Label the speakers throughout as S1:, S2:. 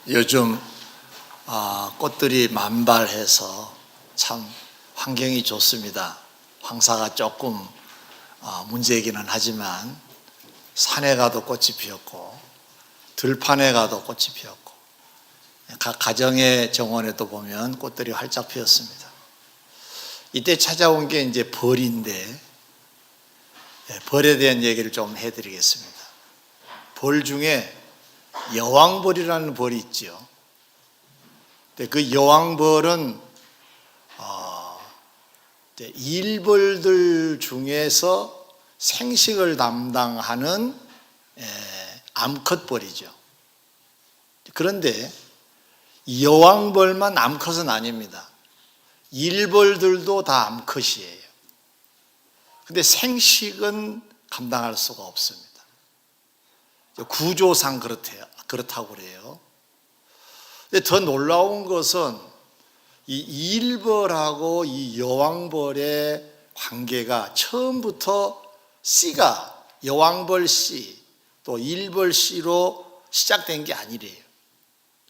S1: 요즘 꽃들이 만발해서 참 환경이 좋습니다. 황사가 조금 문제이기는 하지만 산에 가도 꽃이 피었고 들판에 가도 꽃이 피었고 각 가정의 정원에도 보면 꽃들이 활짝 피었습니다. 이때 찾아온 게 이제 벌인데, 벌에 대한 얘기를 좀 해드리겠습니다. 벌 중에 여왕벌이라는 벌이 있죠. 근데 그 여왕벌은 일벌들 중에서 생식을 담당하는 암컷벌이죠. 그런데 여왕벌만 암컷은 아닙니다. 일벌들도 다 암컷이에요. 근데 생식은 감당할 수가 없습니다. 구조상 그렇다고 그래요. 근데 더 놀라운 것은 이 일벌하고 이 여왕벌의 관계가 처음부터 씨가 여왕벌 씨 또 일벌 씨로 시작된 게 아니래요.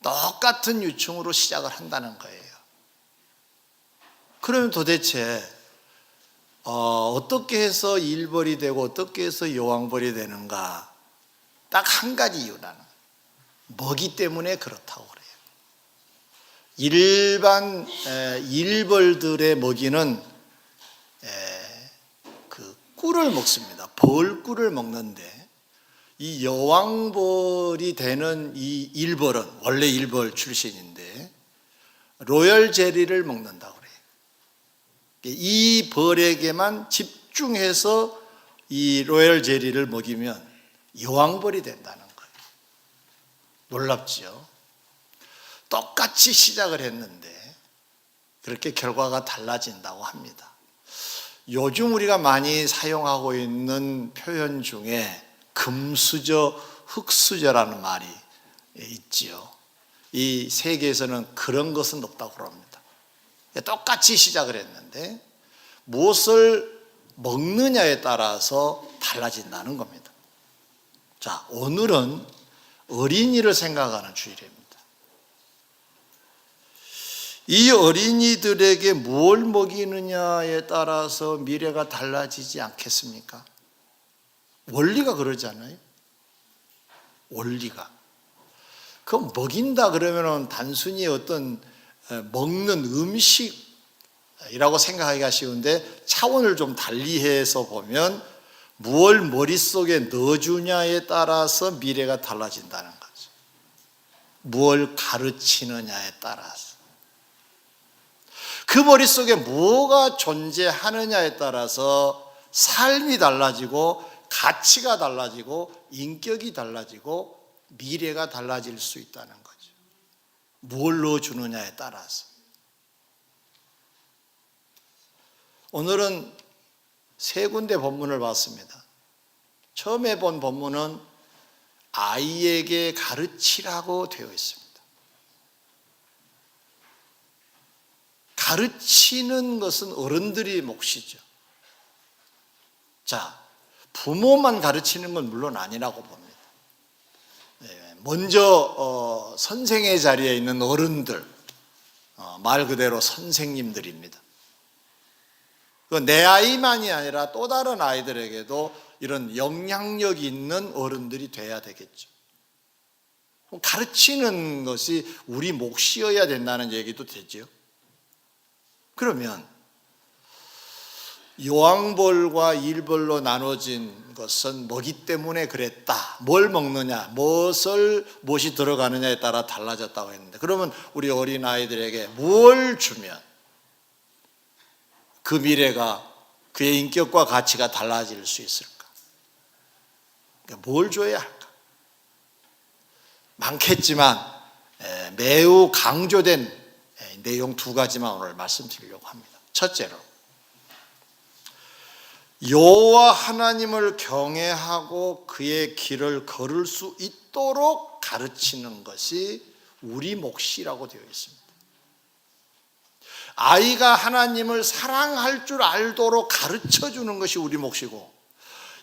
S1: 똑같은 유충으로 시작을 한다는 거예요. 그러면 도대체 어떻게 해서 일벌이 되고 어떻게 해서 여왕벌이 되는가? 딱 한 가지 이유라는 거예요. 먹이 때문에 그렇다고 그래요. 일반 일벌들의 먹이는 그 꿀을 먹습니다. 벌꿀을 먹는데 이 여왕벌이 되는 이 일벌은 원래 일벌 출신인데 로열 젤리를 먹는다고 그래요. 이 벌에게만 집중해서 이 로열 젤리를 먹이면 여왕벌이 된다는 거예요. 놀랍지요? 똑같이 시작을 했는데 그렇게 결과가 달라진다고 합니다. 요즘 우리가 많이 사용하고 있는 표현 중에 금수저, 흙수저라는 말이 있지요. 이 세계에서는 그런 것은 없다고 그럽니다. 똑같이 시작을 했는데 무엇을 먹느냐에 따라서 달라진다는 겁니다. 자, 오늘은 어린이를 생각하는 주일입니다. 이 어린이들에게 뭘 먹이느냐에 따라서 미래가 달라지지 않겠습니까? 원리가 그러잖아요. 원리가. 그럼 먹인다 그러면 단순히 어떤 먹는 음식이라고 생각하기가 쉬운데 차원을 좀 달리해서 보면 무엇을 머릿속에 넣어주냐에 따라서 미래가 달라진다는 거죠. 무엇을 가르치느냐에 따라서. 그 머릿속에 뭐가 존재하느냐에 따라서 삶이 달라지고 가치가 달라지고 인격이 달라지고 미래가 달라질 수 있다는 거죠. 뭘 넣어주느냐에 따라서. 오늘은 세 군데 본문을 봤습니다. 처음에 본 본문은 아이에게 가르치라고 되어 있습니다. 가르치는 것은 어른들이 몫이죠. 자, 부모만 가르치는 건 물론 아니라고 봅니다. 먼저 선생의 자리에 있는 어른들, 말 그대로 선생님들입니다. 내 아이만이 아니라 또 다른 아이들에게도 이런 영향력 있는 어른들이 돼야 되겠죠. 가르치는 것이 우리 몫이어야 된다는 얘기도 되죠. 그러면 여왕벌과 일벌로 나눠진 것은 먹이 때문에 그랬다. 뭘 먹느냐, 무엇이 들어가느냐에 따라 달라졌다고 했는데, 그러면 우리 어린아이들에게 뭘 주면 그 미래가 그의 인격과 가치가 달라질 수 있을까? 그러니까 뭘 줘야 할까? 많겠지만 매우 강조된 내용 두 가지만 오늘 말씀드리려고 합니다. 첫째로, 여호와 하나님을 경외하고 그의 길을 걸을 수 있도록 가르치는 것이 우리 몫이라고 되어 있습니다. 아이가 하나님을 사랑할 줄 알도록 가르쳐주는 것이 우리 몫이고,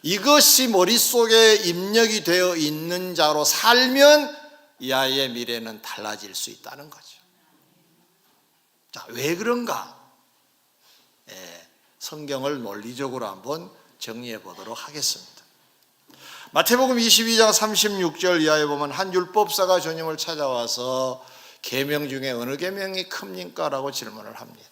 S1: 이것이 머릿속에 입력이 되어 있는 자로 살면 이 아이의 미래는 달라질 수 있다는 거죠. 자, 왜 그런가? 성경을 논리적으로 한번 정리해 보도록 하겠습니다. 마태복음 22장 36절 이하에 보면 한 율법사가 주님을 찾아와서 계명 중에 어느 계명이 큽니까? 라고 질문을 합니다.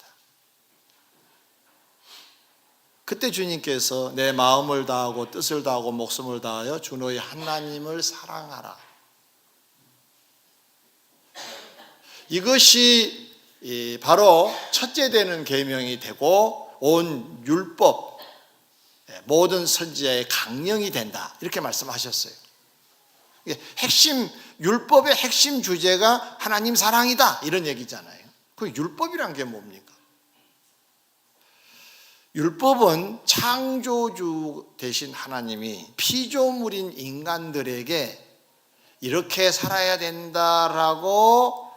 S1: 그때 주님께서 내 마음을 다하고 뜻을 다하고 목숨을 다하여 주 너희 하나님을 사랑하라. 이것이 바로 첫째 되는 계명이 되고 온 율법, 모든 선지자의 강령이 된다, 이렇게 말씀하셨어요. 핵심, 율법의 핵심 주제가 하나님 사랑이다, 이런 얘기잖아요. 그 율법이란 게 뭡니까? 율법은 창조주 되신 하나님이 피조물인 인간들에게 이렇게 살아야 된다라고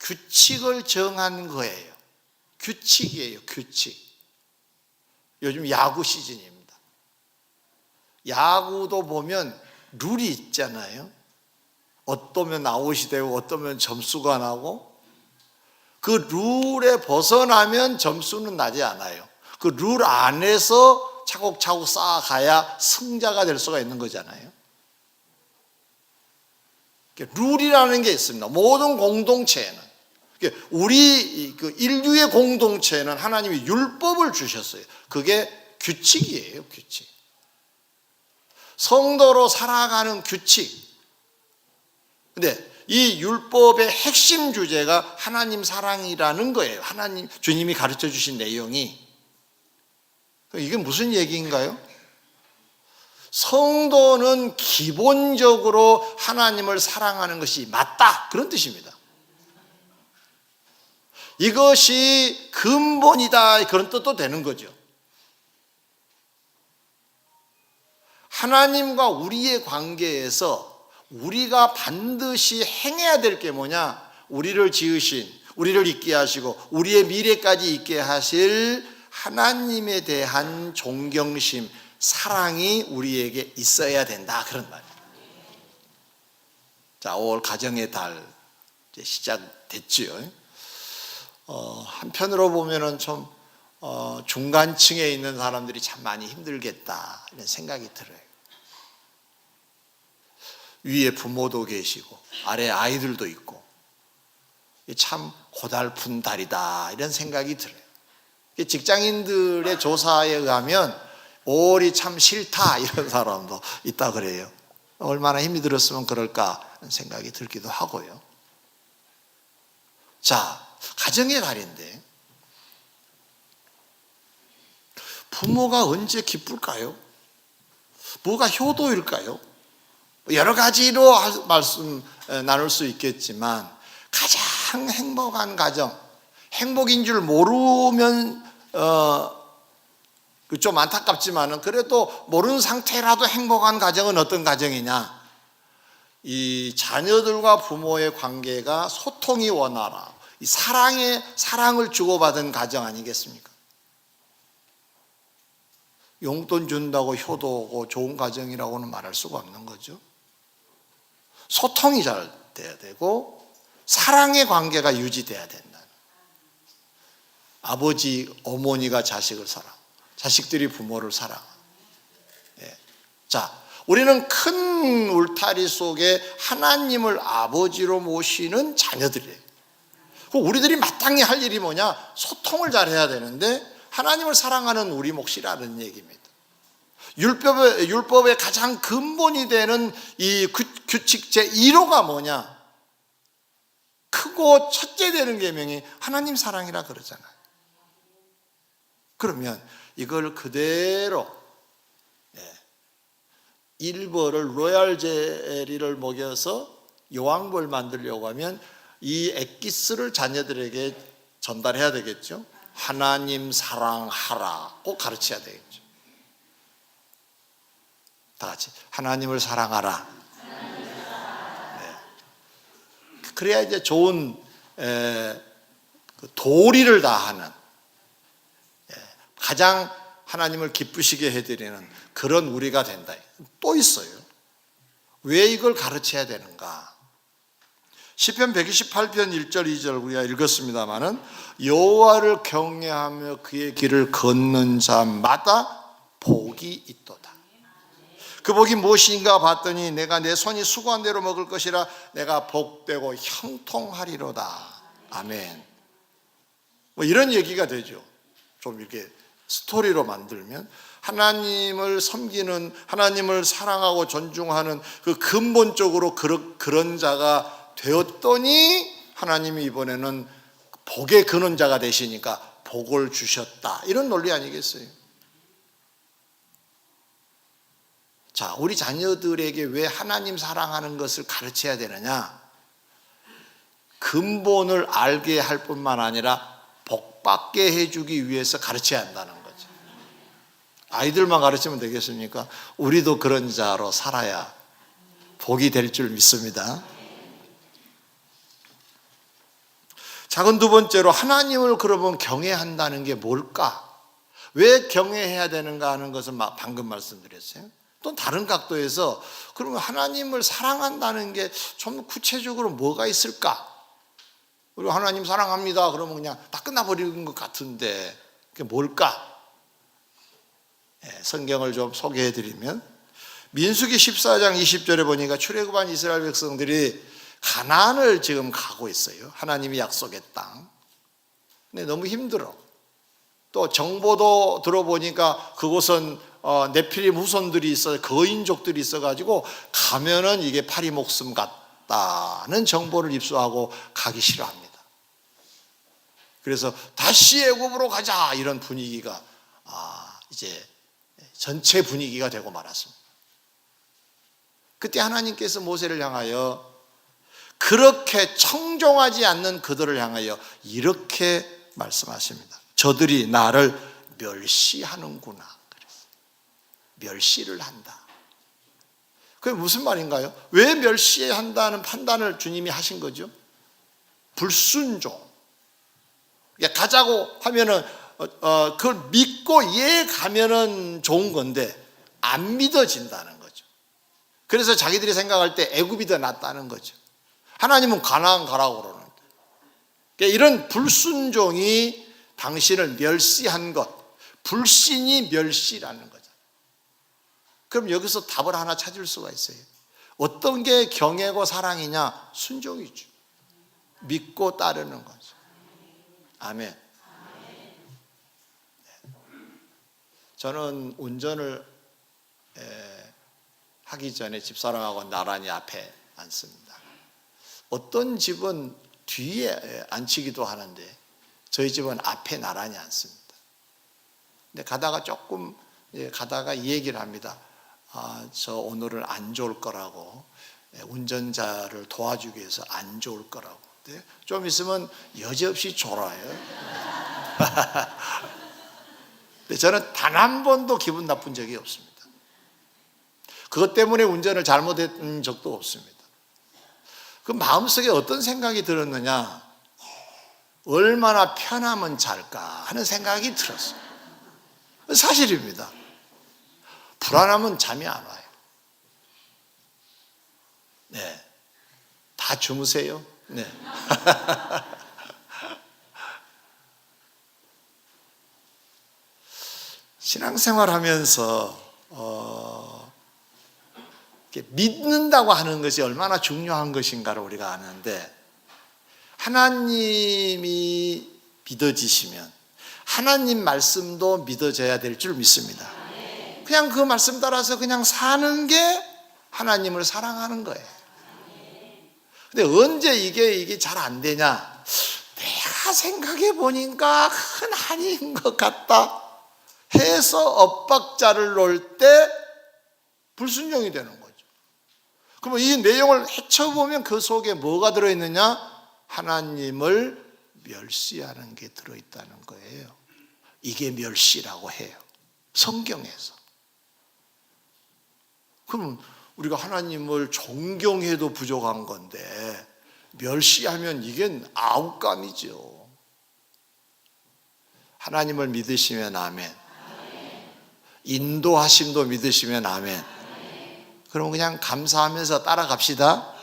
S1: 규칙을 정한 거예요. 규칙이에요, 규칙. 요즘 야구 시즌입니다. 야구도 보면 룰이 있잖아요. 어떠면 아웃이 되고 어떠면 점수가 나고, 그 룰에 벗어나면 점수는 나지 않아요. 그 룰 안에서 차곡차곡 쌓아가야 승자가 될 수가 있는 거잖아요. 룰이라는 게 있습니다. 모든 공동체에는. 우리 인류의 공동체에는 하나님이 율법을 주셨어요. 그게 규칙이에요, 규칙. 성도로 살아가는 규칙. 근데 이 율법의 핵심 주제가 하나님 사랑이라는 거예요. 하나님, 주님이 가르쳐 주신 내용이. 이게 무슨 얘기인가요? 성도는 기본적으로 하나님을 사랑하는 것이 맞다, 그런 뜻입니다. 이것이 근본이다, 그런 뜻도 되는 거죠. 하나님과 우리의 관계에서 우리가 반드시 행해야 될 게 뭐냐? 우리를 지으신, 우리를 있게 하시고 우리의 미래까지 있게 하실 하나님에 대한 존경심, 사랑이 우리에게 있어야 된다, 그런 말이에요. 자, 5월 가정의 달 이제 시작됐지요. 한편으로 보면은 좀 중간층에 있는 사람들이 참 많이 힘들겠다, 이런 생각이 들어요. 위에 부모도 계시고 아래 아이들도 있고 참 고달픈 달이다, 이런 생각이 들어요. 직장인들의 조사에 의하면 5월이 참 싫다, 이런 사람도 있다 그래요. 얼마나 힘이 들었으면 그럴까 하는 생각이 들기도 하고요. 자, 가정의 달인데 부모가 언제 기쁠까요? 뭐가 효도일까요? 여러 가지로 말씀 나눌 수 있겠지만 가장 행복한 가정, 행복인 줄 모르면 좀 안타깝지만은 그래도 모르는 상태라도 행복한 가정은 어떤 가정이냐? 이 자녀들과 부모의 관계가 소통이 원활하고 이 사랑을 주고받은 가정 아니겠습니까? 용돈 준다고 효도고 좋은 가정이라고는 말할 수가 없는 거죠. 소통이 잘 돼야 되고 사랑의 관계가 유지돼야 된다. 아버지, 어머니가 자식을 사랑, 자식들이 부모를 사랑. 자, 우리는 큰 울타리 속에 하나님을 아버지로 모시는 자녀들이에요. 우리들이 마땅히 할 일이 뭐냐? 소통을 잘해야 되는데 하나님을 사랑하는 우리 몫이라는 얘기입니다. 율법의 가장 근본이 되는 이 규칙 제1호가 뭐냐? 크고 첫째 되는 계명이 하나님 사랑이라 그러잖아요. 그러면 이걸 그대로 1벌을 로얄 젤리를 먹여서 여왕벌 만들려고 하면 이 엑기스를 자녀들에게 전달해야 되겠죠. 하나님 사랑하라 꼭 가르쳐야 되겠죠. 다 같이 하나님을 사랑하라. 네. 그래야 이제 좋은 도리를 다하는, 가장 하나님을 기쁘시게 해드리는 그런 우리가 된다. 또 있어요. 왜 이걸 가르쳐야 되는가? 시편 128편 1절 2절 우리가 읽었습니다마는 여호와를 경외하며 그의 길을 걷는 자마다 복이 있도다. 그 복이 무엇인가 봤더니 내가 내 손이 수고한 대로 먹을 것이라 내가 복되고 형통하리로다. 아멘. 뭐 이런 얘기가 되죠. 좀 이렇게 스토리로 만들면 하나님을 섬기는, 하나님을 사랑하고 존중하는 그 근본적으로 그런 자가 되었더니 하나님이 이번에는 복의 근원자가 되시니까 복을 주셨다. 이런 논리 아니겠어요? 자, 우리 자녀들에게 왜 하나님 사랑하는 것을 가르쳐야 되느냐? 근본을 알게 할 뿐만 아니라 복받게 해주기 위해서 가르쳐야 한다는 거죠. 아이들만 가르치면 되겠습니까? 우리도 그런 자로 살아야 복이 될 줄 믿습니다. 작은 두 번째로 하나님을 그러면 경외한다는 게 뭘까? 왜 경외해야 되는가 하는 것은 방금 말씀드렸어요. 또 다른 각도에서 그러면 하나님을 사랑한다는 게 좀 구체적으로 뭐가 있을까? 우리 하나님 사랑합니다. 그러면 그냥 다 끝나버리는 것 같은데 그게 뭘까? 성경을 좀 소개해드리면 민수기 14장 20절에 보니까 출애굽한 이스라엘 백성들이 가나안을 지금 가고 있어요. 하나님이 약속의 땅. 근데 너무 힘들어. 또 정보도 들어보니까 그곳은 네피림 후손들이 있어, 거인족들이 있어가지고 가면은 이게 파리 목숨 같다는 정보를 입수하고 가기 싫어합니다. 그래서 다시 애굽으로 가자 이런 분위기가 이제 전체 분위기가 되고 말았습니다. 그때 하나님께서 모세를 향하여 그렇게 청종하지 않는 그들을 향하여 이렇게 말씀하십니다. 저들이 나를 멸시하는구나. 그랬어요. 멸시를 한다. 그게 무슨 말인가요? 왜 멸시한다는 판단을 주님이 하신 거죠? 불순종. 가자고 하면은 그걸 믿고 가면은 좋은 건데 안 믿어진다는 거죠. 그래서 자기들이 생각할 때 애굽이 더 낫다는 거죠. 하나님은 가나안 가라고 그러는데. 그러니까 이런 불순종이 당신을 멸시한 것, 불신이 멸시라는 거죠. 그럼 여기서 답을 하나 찾을 수가 있어요. 어떤 게 경애고 사랑이냐? 순종이죠. 믿고 따르는 거죠. 아멘. 저는 운전을 하기 전에 집사람하고 나란히 앞에 앉습니다. 어떤 집은 뒤에 앉히기도 하는데 저희 집은 앞에 나란히 앉습니다. 근데 가다가 이 얘기를 합니다. 저 오늘은 안 좋을 거라고, 운전자를 도와주기 위해서 안 좋을 거라고. 근데 좀 있으면 여지없이 졸아요. 근데 저는 단 한 번도 기분 나쁜 적이 없습니다. 그것 때문에 운전을 잘못했던 적도 없습니다. 그 마음속에 어떤 생각이 들었느냐? 얼마나 편하면 잘까 하는 생각이 들었어요. 사실입니다. 불안하면 잠이 안 와요. 네. 다 주무세요? 네. 신앙생활 하면서 믿는다고 하는 것이 얼마나 중요한 것인가를 우리가 아는데, 하나님이 믿어지시면 하나님 말씀도 믿어져야 될 줄 믿습니다. 그냥 그 말씀 따라서 그냥 사는 게 하나님을 사랑하는 거예요. 근데 언제 이게 잘 안 되냐? 내가 생각해 보니까 큰 한인 것 같다 해서 엇박자를 놓을 때 불순종이 되는 거죠. 그러면 이 내용을 헤쳐보면 그 속에 뭐가 들어있느냐? 하나님을 멸시하는 게 들어있다는 거예요. 이게 멸시라고 해요, 성경에서. 그럼 우리가 하나님을 존경해도 부족한 건데 멸시하면 이게 아웃감이죠. 하나님을 믿으시면 아멘. 인도하심도 믿으시면 아멘. 그럼 그냥 감사하면서 따라갑시다.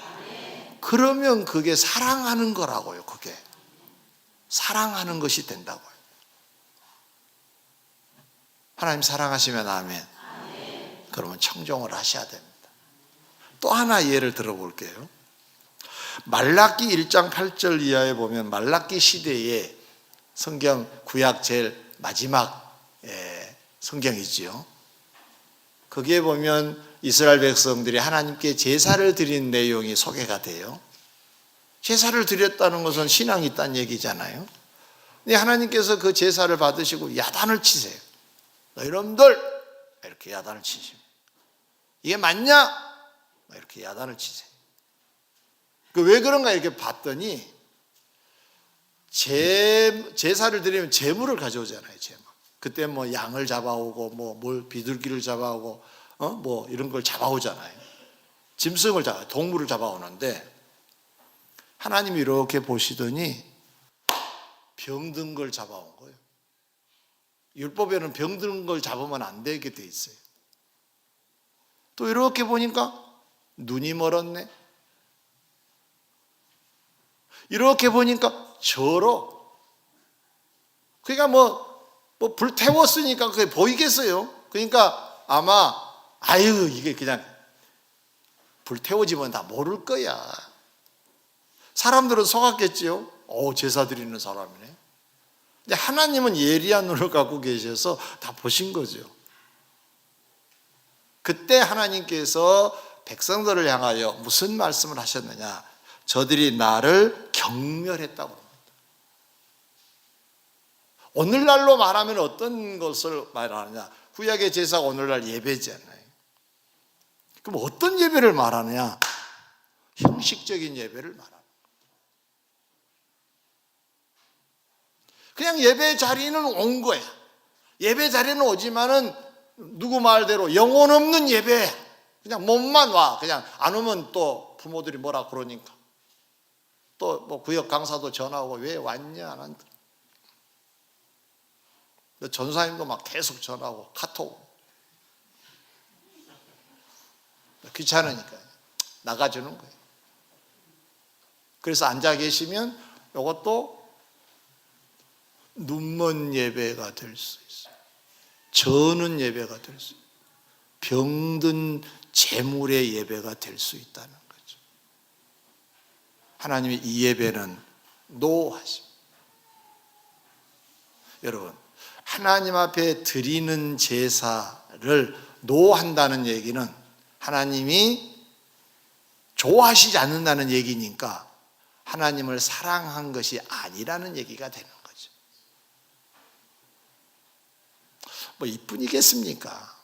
S1: 그러면 그게 사랑하는 거라고요. 그게 사랑하는 것이 된다고요. 하나님 사랑하시면 아멘. 그러면 청종을 하셔야 됩니다. 또 하나 예를 들어볼게요. 말라기 1장 8절 이하에 보면 말라기 시대에 성경 구약 제일 마지막 성경이지요. 거기에 보면 이스라엘 백성들이 하나님께 제사를 드린 내용이 소개가 돼요. 제사를 드렸다는 것은 신앙이 있다는 얘기잖아요. 근데 하나님께서 그 제사를 받으시고 야단을 치세요. 너희놈들 이렇게 야단을 치십니다. 이게 맞냐? 이렇게 야단을 치세요. 왜 그런가 이렇게 봤더니 제사를 드리면 제물을 가져오잖아요. 제물. 그때 뭐 양을 잡아오고 뭘 비둘기를 잡아오고 뭐 이런 걸 잡아오잖아요. 짐승을 동물을 잡아오는데 하나님이 이렇게 보시더니 병든 걸 잡아온 거예요. 율법에는 병든 걸 잡으면 안 되게 돼 있어요. 또 이렇게 보니까 눈이 멀었네. 이렇게 보니까 절어. 그러니까 불 태웠으니까 그게 보이겠어요. 그러니까 아마 이게 그냥 불 태워지면 다 모를 거야. 사람들은 속았겠지요. 제사 드리는 사람이네. 근데 하나님은 예리한 눈을 갖고 계셔서 다 보신 거죠. 그때 하나님께서 백성들을 향하여 무슨 말씀을 하셨느냐? 저들이 나를 경멸했다고 합니다. 오늘날로 말하면 어떤 것을 말하느냐? 구약의 제사가 오늘날 예배잖아요. 그럼 어떤 예배를 말하느냐? 형식적인 예배를 말합니다. 그냥 예배 자리는 온 거야. 예배 자리는 오지만은 누구 말대로 영혼 없는 예배. 그냥 몸만 와. 그냥 안 오면 또 부모들이 뭐라 그러니까. 또 뭐 구역 강사도 전화오고 왜 왔냐 안 한다. 전사님도 막 계속 전화오고 카톡. 귀찮으니까 나가주는 거예요. 그래서 앉아 계시면 이것도 눈먼 예배가 될 수 있어요. 저는 예배가 될 수 있어요. 병든 재물의 예배가 될 수 있다는 거죠. 하나님이 이 예배는 노하십니다. 여러분, 하나님 앞에 드리는 제사를 노한다는 얘기는 하나님이 좋아하시지 않는다는 얘기니까 하나님을 사랑한 것이 아니라는 얘기가 되는 거죠. 뭐 이뿐이겠습니까?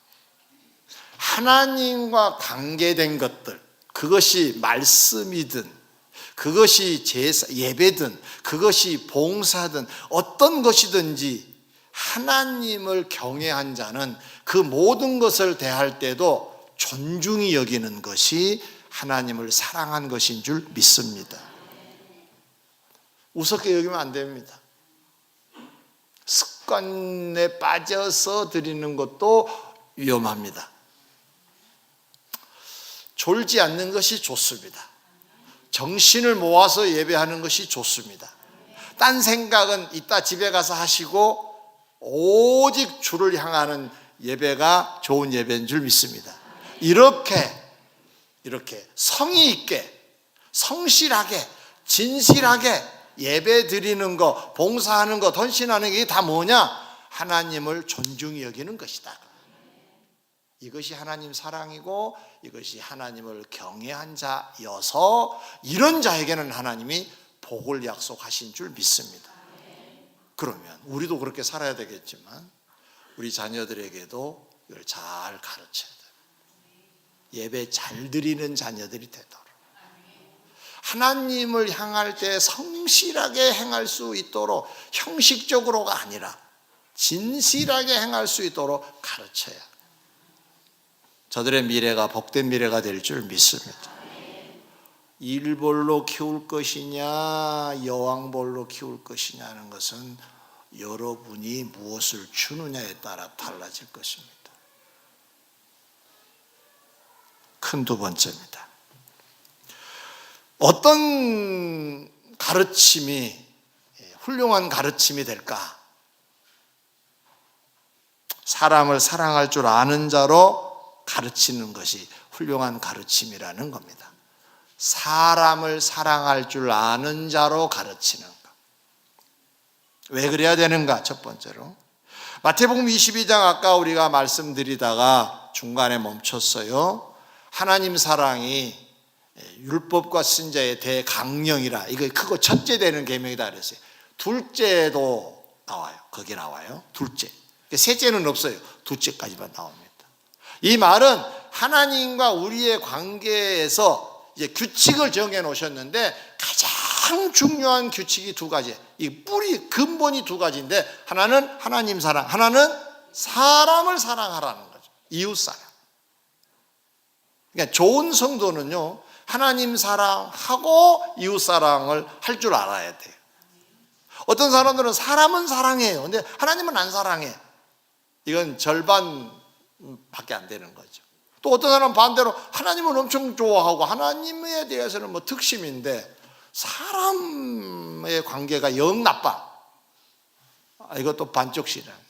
S1: 하나님과 관계된 것들, 그것이 말씀이든 그것이 제사, 예배든 그것이 봉사든 어떤 것이든지 하나님을 경외한 자는 그 모든 것을 대할 때도 존중히 여기는 것이 하나님을 사랑한 것인 줄 믿습니다. 우습게 여기면 안 됩니다. 습관에 빠져서 드리는 것도 위험합니다. 졸지 않는 것이 좋습니다. 정신을 모아서 예배하는 것이 좋습니다. 딴 생각은 이따 집에 가서 하시고 오직 주를 향하는 예배가 좋은 예배인 줄 믿습니다. 이렇게 성의 있게, 성실하게, 진실하게 예배 드리는 거, 봉사하는 거, 헌신하는 게 다 뭐냐? 하나님을 존중히 여기는 것이다. 이것이 하나님 사랑이고 이것이 하나님을 경외한 자여서 이런 자에게는 하나님이 복을 약속하신 줄 믿습니다. 그러면 우리도 그렇게 살아야 되겠지만 우리 자녀들에게도 이걸 잘 가르쳐야 돼요. 예배 잘 드리는 자녀들이 되도록 하나님을 향할 때 성실하게 행할 수 있도록 형식적으로가 아니라 진실하게 행할 수 있도록 가르쳐야 해요. 저들의 미래가 복된 미래가 될 줄 믿습니다. 일벌로 키울 것이냐 여왕벌로 키울 것이냐는 것은 여러분이 무엇을 주느냐에 따라 달라질 것입니다. 큰 두 번째입니다. 어떤 가르침이 훌륭한 가르침이 될까? 사람을 사랑할 줄 아는 자로 가르치는 것이 훌륭한 가르침이라는 겁니다. 사람을 사랑할 줄 아는 자로 가르치는 것. 왜 그래야 되는가? 첫 번째로 마태복음 22장 아까 우리가 말씀드리다가 중간에 멈췄어요. 하나님 사랑이 율법과 선지자의 대강령이라, 이거 크고 첫째 되는 계명이다 그랬어요. 둘째도 나와요. 거기 나와요. 둘째. 셋째는 없어요. 둘째까지만 나옵니다. 이 말은 하나님과 우리의 관계에서 이제 규칙을 정해 놓으셨는데 가장 중요한 규칙이 두 가지. 이 뿌리 근본이 두 가지인데 하나는 하나님 사랑, 하나는 사람을 사랑하라는 거죠. 이웃 사랑. 그러니까 좋은 성도는요, 하나님 사랑하고 이웃 사랑을 할 줄 알아야 돼요. 어떤 사람들은 사람은 사랑해요. 근데 하나님은 안 사랑해. 이건 절반밖에 안 되는 거죠. 또 어떤 사람은 반대로 하나님은 엄청 좋아하고 하나님에 대해서는 뭐 특심인데 사람의 관계가 영 나빠. 이것도 반쪽 신앙이에요.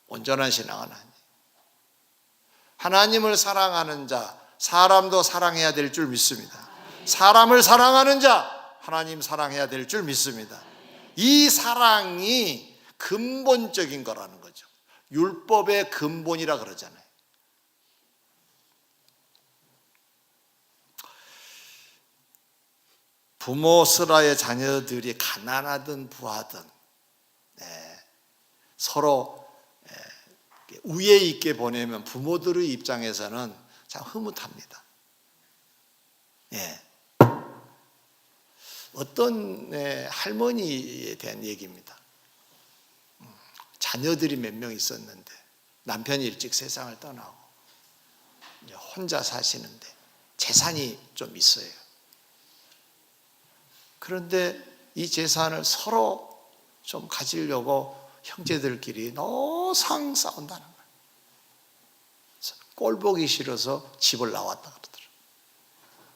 S1: 온전한 신앙은 아니에요. 하나님을 사랑하는 자, 사람도 사랑해야 될 줄 믿습니다. 사람을 사랑하는 자, 하나님 사랑해야 될 줄 믿습니다. 이 사랑이 근본적인 거라는 거죠. 율법의 근본이라 그러잖아요. 부모 슬하의 자녀들이 가난하든 부하든 서로 우애 있게 보내면 부모들의 입장에서는 참 흐뭇합니다. 어떤 할머니에 대한 얘기입니다. 자녀들이 몇 명 있었는데 남편이 일찍 세상을 떠나고 이제 혼자 사시는데 재산이 좀 있어요. 그런데 이 재산을 서로 좀 가지려고 형제들끼리 노상 싸운다는 거예요. 꼴 보기 싫어서 집을 나왔다 그러더라고요.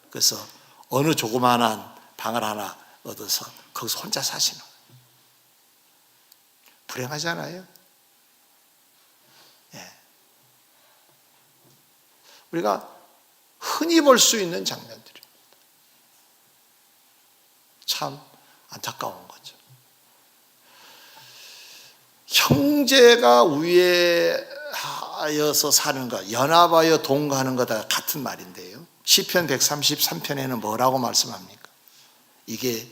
S1: 그래서 어느 조그마한 방을 하나 얻어서 거기서 혼자 사시는 거예요. 불행하잖아요. 우리가 흔히 볼 수 있는 장면들입니다. 참 안타까운 거죠. 형제가 우애하여서 사는 것, 연합하여 동거하는 것과 같은 말인데요. 시편 133편에는 뭐라고 말씀합니까? 이게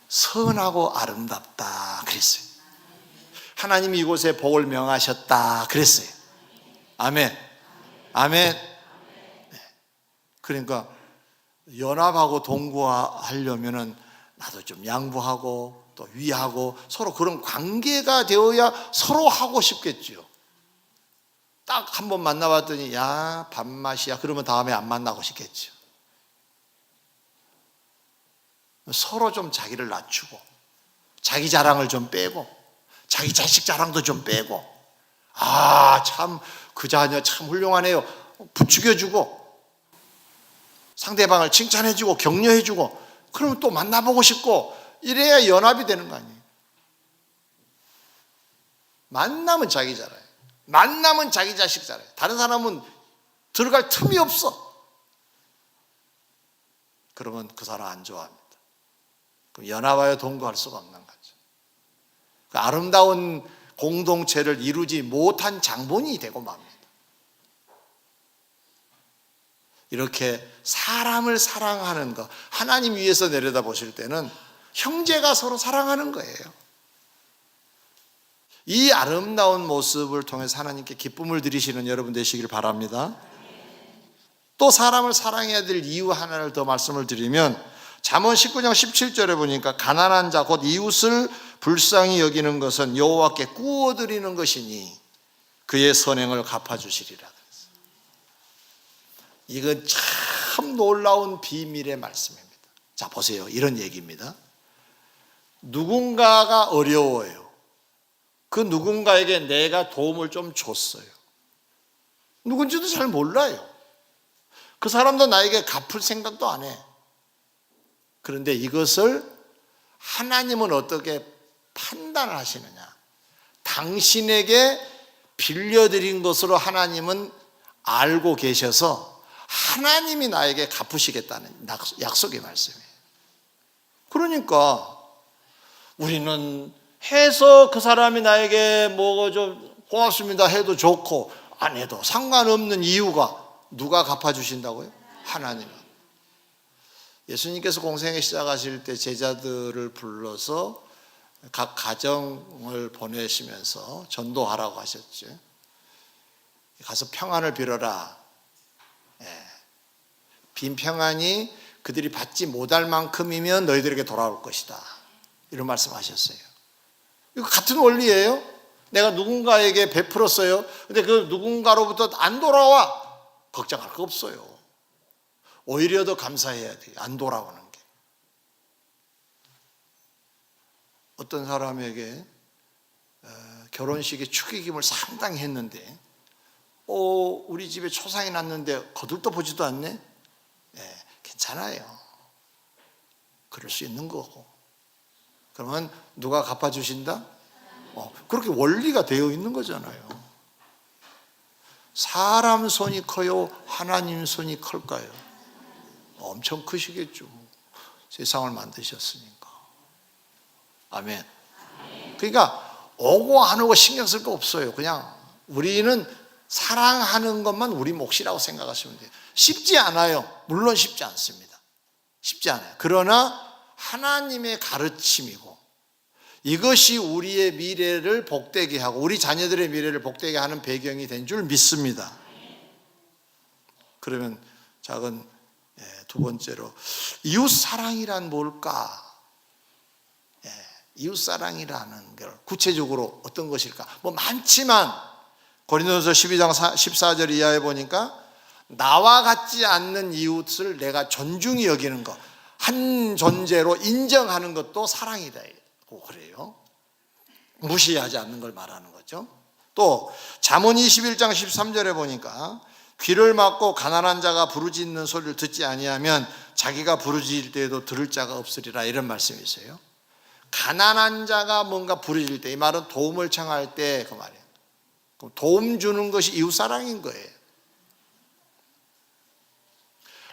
S1: 선하고 아름답다 그랬어요. 하나님이 이곳에 복을 명하셨다 그랬어요. 아멘. 아멘. 그러니까 연합하고 동거하려면은 나도 좀 양보하고 또 위하고 서로 그런 관계가 되어야 서로 하고 싶겠죠. 딱 한 번 만나봤더니 야 밥맛이야 그러면 다음에 안 만나고 싶겠죠. 서로 좀 자기를 낮추고 자기 자랑을 좀 빼고 자기 자식 자랑도 좀 빼고 참 그 자녀 참 훌륭하네요 부추겨주고 상대방을 칭찬해주고 격려해주고 그러면 또 만나보고 싶고 이래야 연합이 되는 거 아니에요. 만나면 자기 자랑해. 만나면 자기 자식 자랑해. 다른 사람은 들어갈 틈이 없어. 그러면 그 사람 안 좋아합니다. 그럼 연합하여 동거할 수가 없는 거죠. 그 아름다운 공동체를 이루지 못한 장본인이 되고 맙니다. 이렇게 사람을 사랑하는 것, 하나님 위에서 내려다 보실 때는 형제가 서로 사랑하는 거예요. 이 아름다운 모습을 통해서 하나님께 기쁨을 드리시는 여러분 되시길 바랍니다. 또 사람을 사랑해야 될 이유 하나를 더 말씀을 드리면 잠언 19장 17절에 보니까 가난한 자 곧 이웃을 불쌍히 여기는 것은 여호와께 구워드리는 것이니 그의 선행을 갚아주시리라. 이건 참 놀라운 비밀의 말씀입니다. 자 보세요. 이런 얘기입니다. 누군가가 어려워요. 그 누군가에게 내가 도움을 좀 줬어요. 누군지도 잘 몰라요. 그 사람도 나에게 갚을 생각도 안 해. 그런데 이것을 하나님은 어떻게 판단을 하시느냐? 당신에게 빌려드린 것으로 하나님은 알고 계셔서 하나님이 나에게 갚으시겠다는 약속의 말씀이에요. 그러니까 우리는 해서 그 사람이 나에게 뭐 좀 고맙습니다 해도 좋고 안 해도 상관없는 이유가 누가 갚아주신다고요? 하나님은. 예수님께서 공생애 시작하실 때 제자들을 불러서 각 가정을 보내시면서 전도하라고 하셨죠. 가서 평안을 빌어라. 빈 평안이 그들이 받지 못할 만큼이면 너희들에게 돌아올 것이다. 이런 말씀하셨어요. 이거 같은 원리예요. 내가 누군가에게 베풀었어요. 근데 그 누군가로부터 안 돌아와. 걱정할 거 없어요. 오히려 더 감사해야 돼요. 안 돌아오는 게. 어떤 사람에게 결혼식에 축의금을 상당히 했는데 우리 집에 초상이 났는데 거들떠 보지도 않네. 괜찮아요. 그럴 수 있는 거고. 그러면 누가 갚아주신다? 그렇게 원리가 되어 있는 거잖아요. 사람 손이 커요? 하나님 손이 클까요? 엄청 크시겠죠. 세상을 만드셨으니까. 아멘. 그러니까 오고 안 오고 신경 쓸 거 없어요. 그냥 우리는 사랑하는 것만 우리 몫이라고 생각하시면 돼요. 쉽지 않아요. 물론 쉽지 않습니다. 쉽지 않아요. 그러나 하나님의 가르침이고 이것이 우리의 미래를 복되게 하고 우리 자녀들의 미래를 복되게 하는 배경이 된 줄 믿습니다. 그러면 작은 두 번째로 이웃사랑이란 뭘까? 이웃사랑이라는 걸 구체적으로 어떤 것일까? 뭐 많지만 고린도전서 12장 14절 이하에 보니까 나와 같지 않는 이웃을 내가 존중히 여기는 것, 한 존재로 인정하는 것도 사랑이라고 그래요. 무시하지 않는 걸 말하는 거죠. 또 잠언 21장 13절에 보니까 귀를 막고 가난한 자가 부르짖는 소리를 듣지 아니하면 자기가 부르짖을 때에도 들을 자가 없으리라, 이런 말씀이 있어요. 가난한 자가 뭔가 부르짖을 때, 이 말은 도움을 청할 때 그 말이에요. 도움 주는 것이 이웃사랑인 거예요.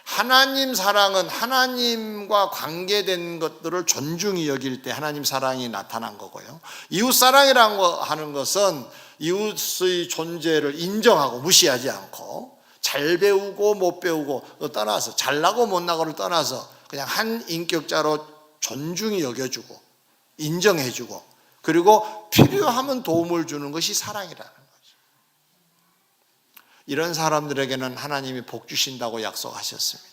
S1: 하나님 사랑은 하나님과 관계된 것들을 존중히 여길 때 하나님 사랑이 나타난 거고요. 이웃사랑이라고 하는 것은 이웃의 존재를 인정하고 무시하지 않고 잘 배우고 못 배우고 떠나서 잘나고 못나고를 떠나서 그냥 한 인격자로 존중히 여겨주고 인정해주고 그리고 필요하면 도움을 주는 것이 사랑이라는 거죠. 이런 사람들에게는 하나님이 복 주신다고 약속하셨습니다.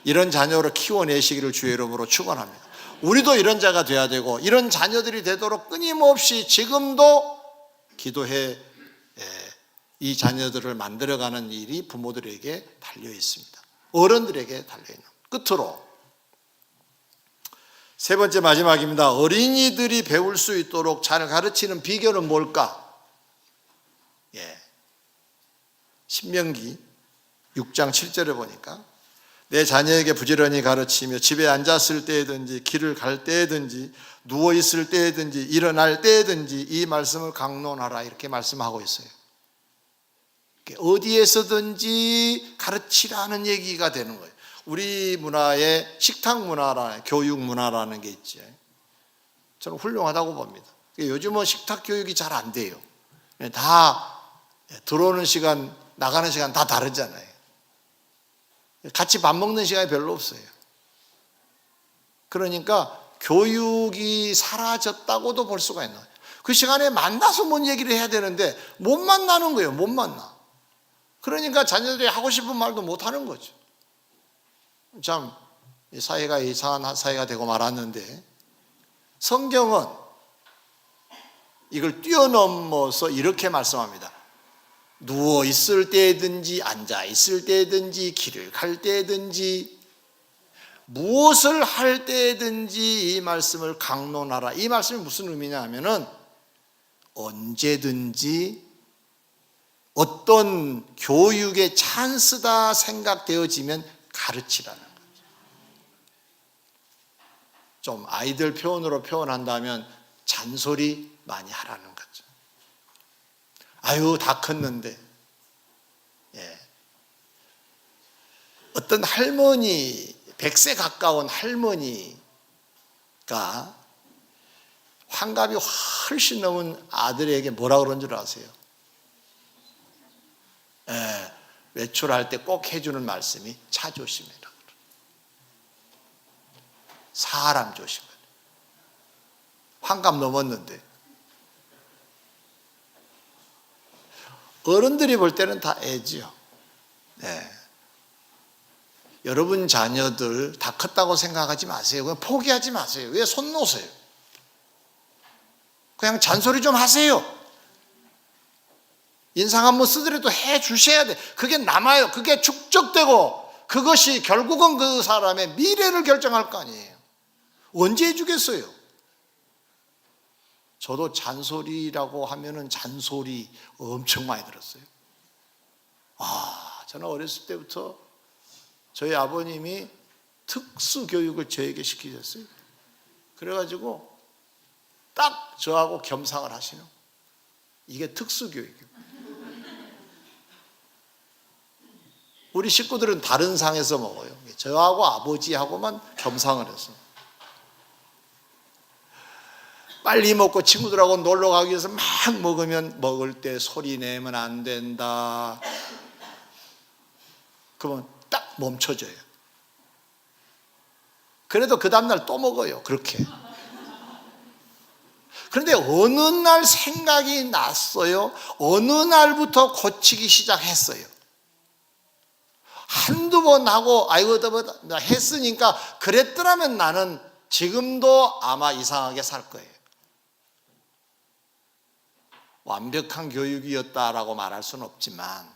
S1: 이런 자녀를 키워내시기를 주의 이름으로 축원합니다. 우리도 이런 자가 돼야 되고 이런 자녀들이 되도록 끊임없이 지금도 기도해 이 자녀들을 만들어가는 일이 부모들에게 달려 있습니다. 어른들에게 달려 있는. 끝으로 세 번째 마지막입니다. 어린이들이 배울 수 있도록 잘 가르치는 비결은 뭘까? 신명기 6장 7절에 보니까 내 자녀에게 부지런히 가르치며 집에 앉았을 때든지 길을 갈 때든지 누워있을 때든지 일어날 때든지 이 말씀을 강론하라, 이렇게 말씀하고 있어요. 어디에서든지 가르치라는 얘기가 되는 거예요. 우리 문화에 식탁 문화라는, 교육 문화라는 게 있죠. 저는 훌륭하다고 봅니다. 요즘은 식탁 교육이 잘 안 돼요. 다 들어오는 시간 나가는 시간 다 다르잖아요. 같이 밥 먹는 시간이 별로 없어요. 그러니까 교육이 사라졌다고도 볼 수가 있는 거예요. 그 시간에 만나서 뭔 얘기를 해야 되는데 못 만나는 거예요. 못 만나. 그러니까 자녀들이 하고 싶은 말도 못 하는 거죠. 참 사회가 이상한 사회가 되고 말았는데 성경은 이걸 뛰어넘어서 이렇게 말씀합니다. 누워 있을 때든지 앉아 있을 때든지 길을 갈 때든지 무엇을 할 때든지 이 말씀을 강론하라. 이 말씀이 무슨 의미냐 하면은 언제든지 어떤 교육의 찬스다 생각되어지면 가르치라는 거죠. 좀 아이들 표현으로 표현한다면 잔소리 많이 하라는 거죠. 아유, 다 컸는데. 예. 어떤 할머니, 100세 가까운 할머니가 환갑이 훨씬 넘은 아들에게 뭐라 그런 줄 아세요? 예, 외출할 때 꼭 해주는 말씀이 차 조심해라. 사람 조심해라. 환갑 넘었는데. 어른들이 볼 때는 다 애지요. 네. 여러분 자녀들 다 컸다고 생각하지 마세요. 그냥 포기하지 마세요. 왜 손 놓으세요? 그냥 잔소리 좀 하세요. 인상 한번 쓰더라도 해 주셔야 돼. 그게 남아요. 그게 축적되고 그것이 결국은 그 사람의 미래를 결정할 거 아니에요. 언제 해주겠어요? 저도 잔소리라고 하면은 잔소리 엄청 많이 들었어요. 저는 어렸을 때부터 저희 아버님이 특수교육을 저에게 시키셨어요. 그래가지고 딱 저하고 겸상을 하시는, 이게 특수교육이에요. 우리 식구들은 다른 상에서 먹어요. 저하고 아버지하고만 겸상을 해서. 빨리 먹고 친구들하고 놀러 가기 위해서 막 먹으면 먹을 때 소리 내면 안 된다. 그러면 딱 멈춰져요. 그래도 그 다음날 또 먹어요. 그렇게. 그런데 어느 날 생각이 났어요. 어느 날부터 고치기 시작했어요. 한두 번 하고 아이고 했으니까 그랬더라면 나는 지금도 아마 이상하게 살 거예요. 완벽한 교육이었다라고 말할 수는 없지만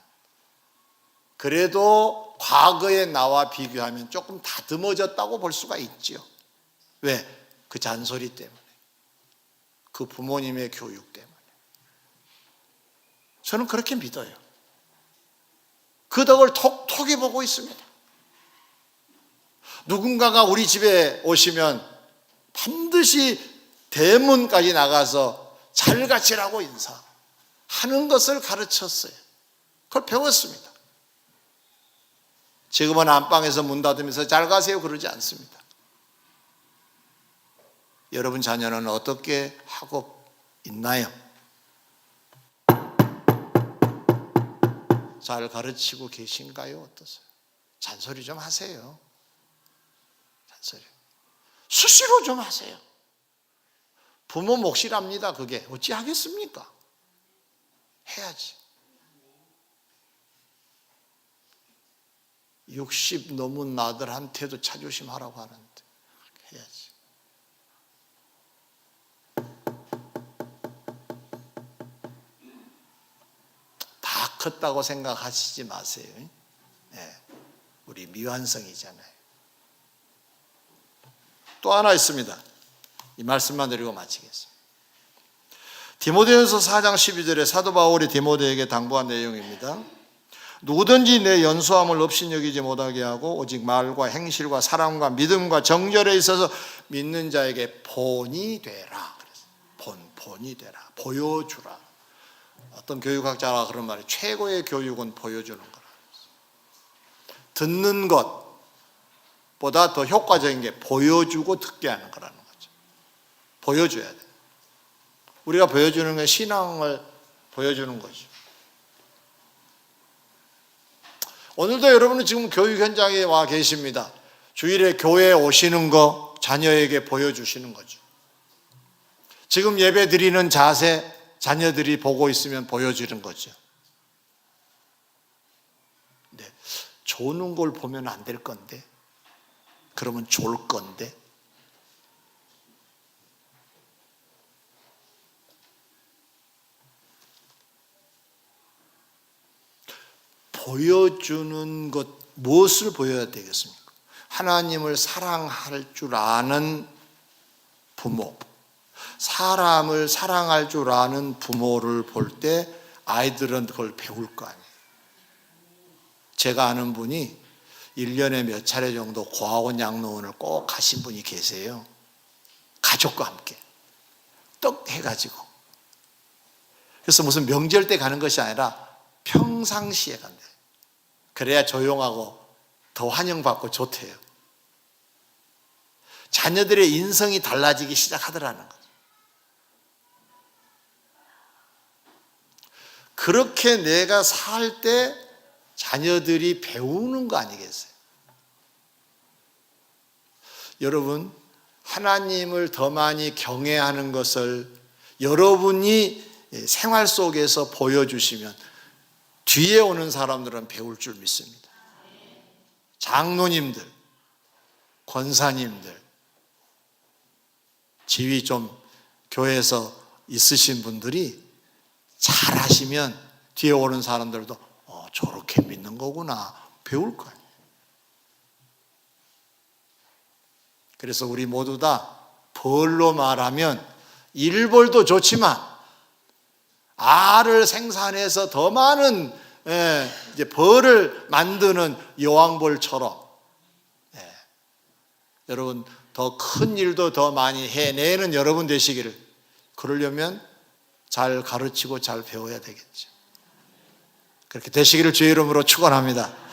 S1: 그래도 과거의 나와 비교하면 조금 다듬어졌다고 볼 수가 있죠. 왜? 그 잔소리 때문에, 그 부모님의 교육 때문에. 저는 그렇게 믿어요. 그 덕을 톡톡히 보고 있습니다. 누군가가 우리 집에 오시면 반드시 대문까지 나가서 잘 가시라고 인사하는 것을 가르쳤어요. 그걸 배웠습니다. 지금은 안방에서 문 닫으면서 잘 가세요 그러지 않습니다. 여러분 자녀는 어떻게 하고 있나요? 잘 가르치고 계신가요? 어떠세요? 잔소리 좀 하세요. 잔소리. 수시로 좀 하세요. 부모 몫이랍니다. 그게 어찌 하겠습니까? 해야지. 60 넘은 아들한테도 자조심하라고 하는데 해야지. 다 컸다고 생각하시지 마세요. 네, 우리 미완성이잖아요. 또 하나 있습니다. 이 말씀만 드리고 마치겠습니다. 디모데전서 4장 12절에 사도 바울이 디모데에게 당부한 내용입니다. 누구든지 내 연소함을 없이 여기지 못하게 하고 오직 말과 행실과 사랑과 믿음과 정절에 있어서 믿는 자에게 본이 되라. 본이 되라. 보여주라. 어떤 교육학자가 그런 말이에요. 최고의 교육은 보여주는 거라. 듣는 것보다 더 효과적인 게 보여주고 듣게 하는 거라는 거죠. 보여줘야 돼. 우리가 보여주는 게 신앙을 보여주는 거죠. 오늘도 여러분은 지금 교육 현장에 와 계십니다. 주일에 교회에 오시는 거 자녀에게 보여주시는 거죠. 지금 예배 드리는 자세 자녀들이 보고 있으면 보여주는 거죠. 네, 조는 걸 보면 안 될 건데, 그러면 졸 건데. 보여주는 것, 무엇을 보여야 되겠습니까? 하나님을 사랑할 줄 아는 부모, 사람을 사랑할 줄 아는 부모를 볼 때 아이들은 그걸 배울 거 아니에요. 제가 아는 분이 1년에 몇 차례 정도 고아원 양로원을 꼭 가신 분이 계세요. 가족과 함께 떡 해가지고, 그래서 무슨 명절 때 가는 것이 아니라 평상시에 간대요. 그래야 조용하고 더 환영받고 좋대요. 자녀들의 인성이 달라지기 시작하더라는 거죠. 그렇게 내가 살 때 자녀들이 배우는 거 아니겠어요? 여러분, 하나님을 더 많이 경외하는 것을 여러분이 생활 속에서 보여주시면 뒤에 오는 사람들은 배울 줄 믿습니다. 장로님들, 권사님들, 지위 좀 교회에서 있으신 분들이 잘하시면 뒤에 오는 사람들도 저렇게 믿는 거구나 배울 거 아니에요. 그래서 우리 모두 다 벌로 말하면 일벌도 좋지만 알을 생산해서 더 많은 이제 벌을 만드는 여왕벌처럼 여러분 더 큰 일도 더 많이 해내는 여러분 되시기를, 그러려면 잘 가르치고 잘 배워야 되겠죠. 그렇게 되시기를 주의 이름으로 축원합니다.